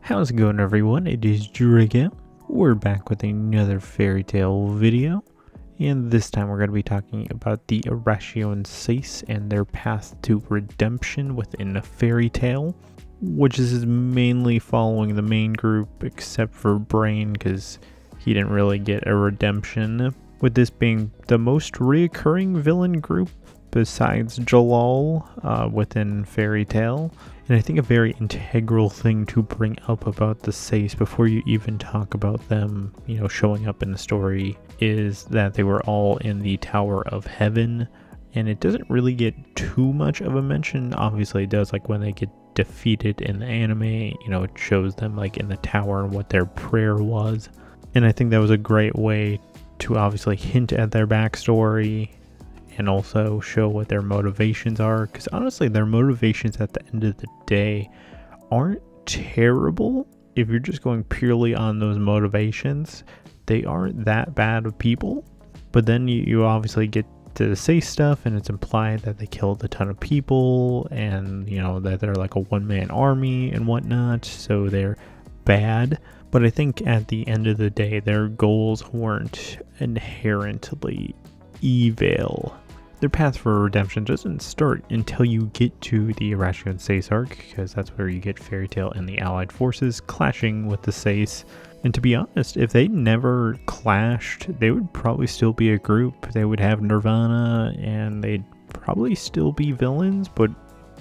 How's it going, everyone? It is Drago. We're back with another fairy tale video, and this time we're going to be talking about the Oracion Seis and their path to redemption within a fairy tale, which is mainly following the main group except for Brain, because he didn't really get a redemption, with this being the most reoccurring villain group besides Jalal within fairy tale. And I think a very integral thing to bring up about the Seis before you even talk about them, showing up in the story, is that they were all in the Tower of Heaven, and it doesn't really get too much of a mention. Obviously it does, like when they get defeated in the anime, it shows them like in the tower and what their prayer was. And I think that was a great way to obviously hint at their backstory and also show what their motivations are, because honestly their motivations at the end of the day aren't terrible. If you're just going purely on those motivations, they aren't that bad of people. But then you obviously get to say stuff and it's implied that they killed a ton of people, and that they're like a one-man army and whatnot, so they're bad. But I think at the end of the day their goals weren't inherently evil. Their path for redemption doesn't start until you get to the Oracion Seis arc, because that's where you get Fairy Tail and the Allied forces clashing with the Seis. And to be honest, if they never clashed, they would probably still be a group. They would have Nirvana, and they'd probably still be villains, but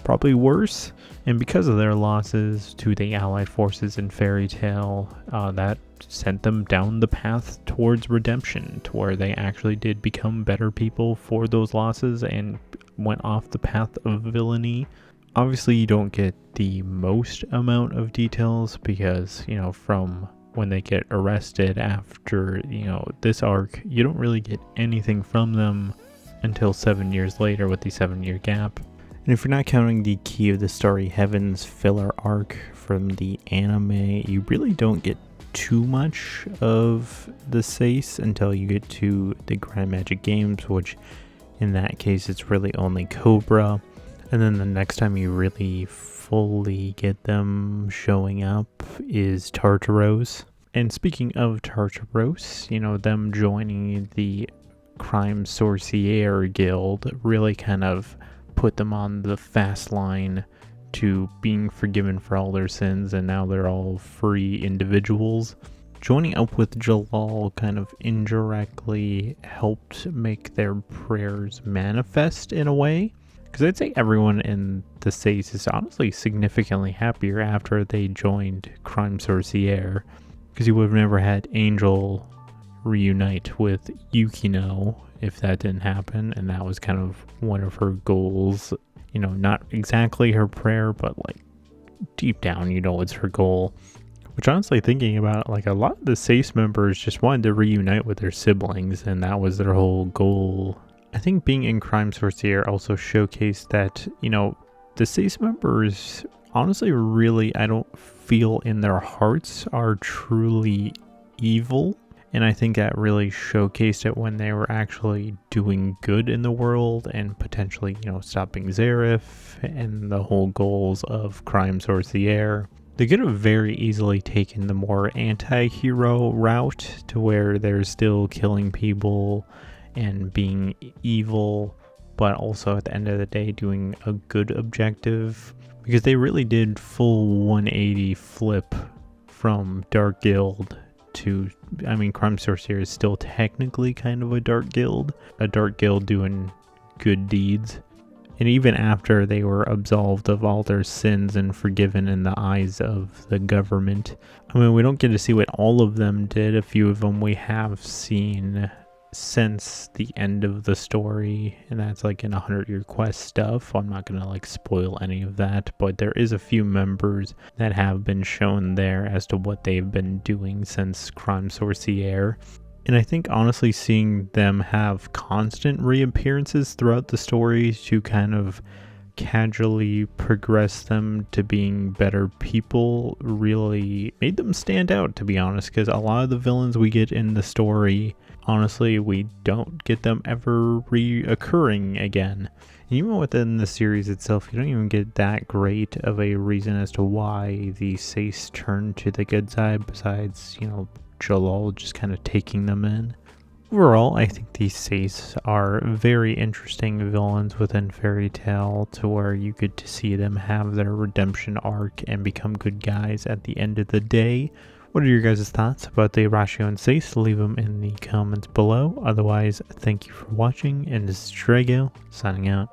probably worse. And because of their losses to the Allied forces in Fairy Tail, that sent them down the path towards redemption, to where they actually did become better people for those losses and went off the path of villainy. Obviously you don't get the most amount of details because, from when they get arrested after, this arc, you don't really get anything from them until 7 years later with the 7-year gap. And if you're not counting the Key of the Starry Heavens filler arc from the anime, you really don't get too much of the Seis until you get to the Grand Magic Games, which in that case it's really only Cobra. And then the next time you really fully get them showing up is Tartaros. And speaking of Tartaros, them joining the Crime Sorcier Guild really kind of put them on the fast line to being forgiven for all their sins, and now they're all free individuals. Joining up with Jalal kind of indirectly helped make their prayers manifest in a way, because I'd say everyone in the Seis is honestly significantly happier after they joined Crime Sorcier, because you would have never had Angel reunite with Yukino if that didn't happen, and that was kind of one of her goals. Not exactly her prayer, but like deep down, it's her goal. Which honestly, thinking about it, like a lot of the Seis members just wanted to reunite with their siblings, and that was their whole goal. I think being in Crime Sorcier also showcased that, the Seis members honestly really, I don't feel in their hearts are truly evil. And I think that really showcased it when they were actually doing good in the world and potentially, stopping Zareth and the whole goals of Crime Sorcier. They could have very easily taken the more anti-hero route, to where they're still killing people and being evil, but also at the end of the day doing a good objective, because they really did full 180 flip from Dark Guild to, Crime Sorcier is still technically kind of a dark guild doing good deeds. And even after they were absolved of all their sins and forgiven in the eyes of the government, we don't get to see what all of them did. A few of them we have seen since the end of the story, and that's like in 100-Year Quest stuff. I'm not gonna spoil any of that, but there is a few members that have been shown there as to what they've been doing since Crime Sorcier. And I think honestly seeing them have constant reappearances throughout the story to kind of casually progress them to being better people really made them stand out, to be honest, because a lot of the villains we get in the story, honestly, we don't get them ever reoccurring again. Even within the series itself, you don't even get that great of a reason as to why the Seis turned to the good side, besides, Jalal just kind of taking them in. Overall, I think these Seis are very interesting villains within Fairy Tail, to where you get to see them have their redemption arc and become good guys at the end of the day. What are your guys' thoughts about the Oracion Seis? Leave them in the comments below. Otherwise, thank you for watching, and this is Drago, signing out.